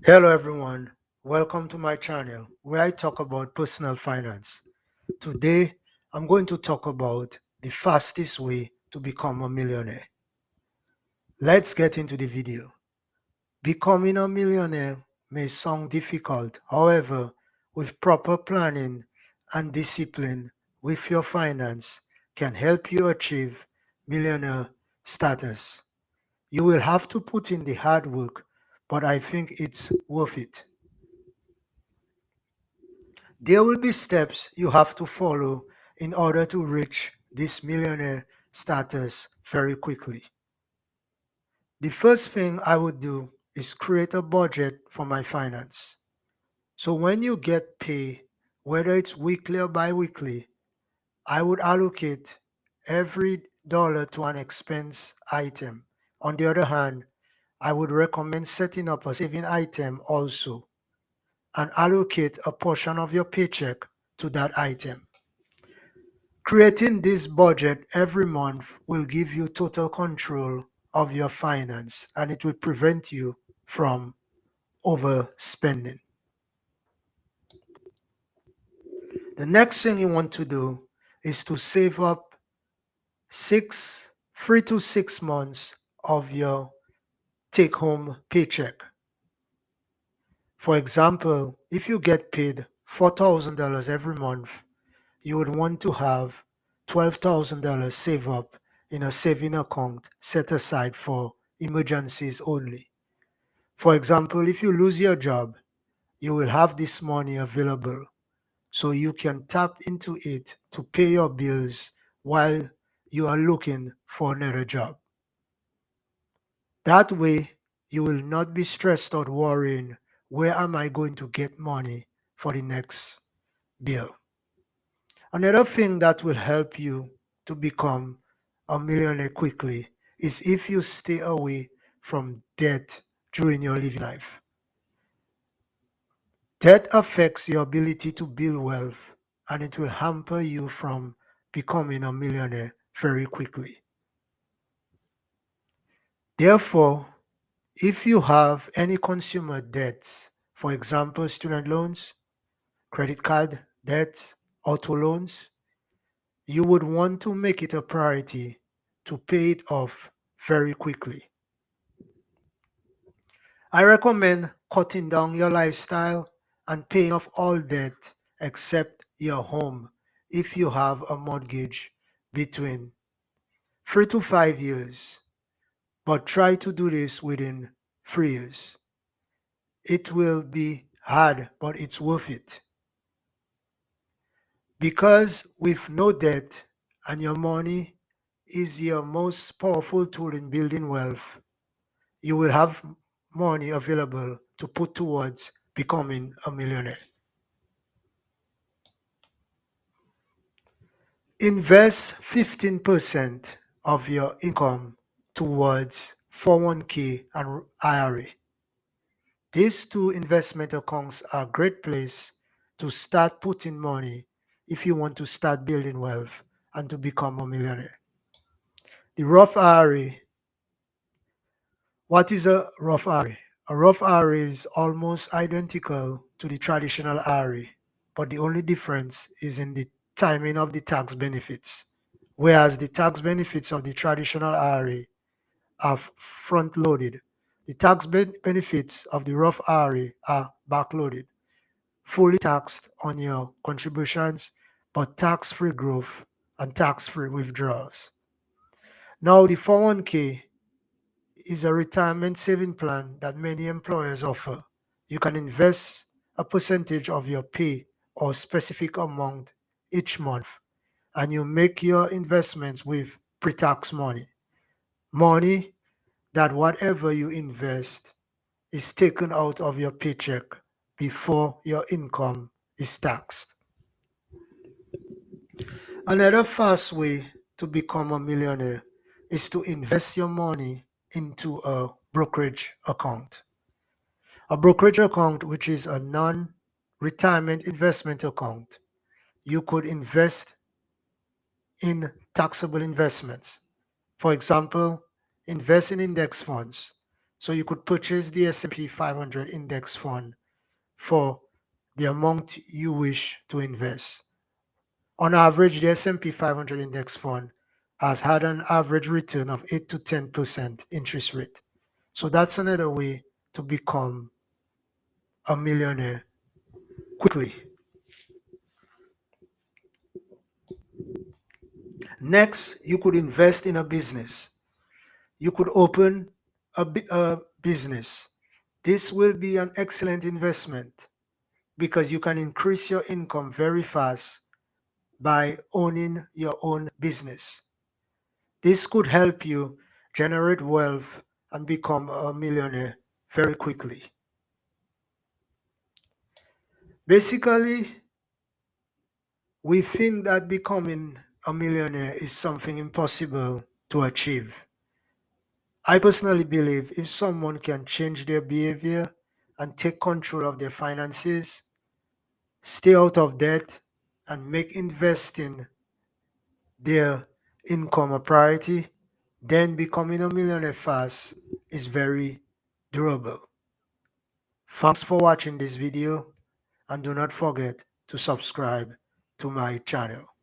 Hello everyone, welcome to my channel where I talk about personal finance. Today, I'm going to talk about the fastest way to become a millionaire. Let's get into the video. Becoming a millionaire may sound difficult, however, with proper planning and discipline with your finance can help you achieve millionaire status. You will have to put in the hard work, but I think it's worth it. There will be steps you have to follow in order to reach this millionaire status very quickly. The first thing I would do is create a budget for my finance. So when you get pay, whether it's weekly or bi-weekly, I would allocate every dollar to an expense item. On the other hand, I would recommend setting up a saving item also and allocate a portion of your paycheck to that item. Creating this budget every month will give you total control of your finance and it will prevent you from overspending. The next thing you want to do is to save up 3 to 6 months of your take home paycheck. For example, if you get paid $4,000 every month, you would want to have $12,000 saved up in a saving account set aside for emergencies only. For example, if you lose your job, you will have this money available so you can tap into it to pay your bills while you are looking for another job. That way, you will not be stressed out worrying, where am I going to get money for the next bill? Another thing that will help you to become a millionaire quickly is if you stay away from debt during your living life. Debt affects your ability to build wealth and it will hamper you from becoming a millionaire very quickly. Therefore, if you have any consumer debts, for example, student loans, credit card debts, auto loans, you would want to make it a priority to pay it off very quickly. I recommend cutting down your lifestyle and paying off all debt except your home if you have a mortgage between 3 to 5 years, but try to do this within 3 years. It will be hard, but it's worth it. Because with no debt and your money is your most powerful tool in building wealth, you will have money available to put towards becoming a millionaire. Invest 15% of your income towards 401k and IRA. These two investment accounts are a great place to start putting money if you want to start building wealth and to become a millionaire. The Roth IRA. What is a Roth IRA? A Roth IRA is almost identical to the traditional IRA, but the only difference is in the timing of the tax benefits. Whereas the tax benefits of the traditional IRA are front loaded, the tax benefits of the Roth IRA are backloaded, fully taxed on your contributions, but tax-free growth and tax-free withdrawals. Now, the 401k is a retirement saving plan that many employers offer. You can invest a percentage of your pay or specific amount each month, and you make your investments with pre-tax money. Money that whatever you invest is taken out of your paycheck before your income is taxed. Another fast way to become a millionaire is to invest your money into a brokerage account. A brokerage account, which is a non-retirement investment account, you could invest in taxable investments. For example, invest in index funds. So you could purchase the S&P 500 index fund for the amount you wish to invest. On average, the S&P 500 index fund has had an average return of 8 to 10% interest rate. So that's another way to become a millionaire quickly. Next, you could invest in a business. You could open a business. This will be an excellent investment because you can increase your income very fast by owning your own business. This could help you generate wealth and become a millionaire very quickly. Basically, we think that becoming a millionaire is something impossible to achieve. I personally believe if someone can change their behavior and take control of their finances, stay out of debt, and make investing their income a priority, then becoming a millionaire fast is very durable. Thanks for watching this video and do not forget to subscribe to my channel.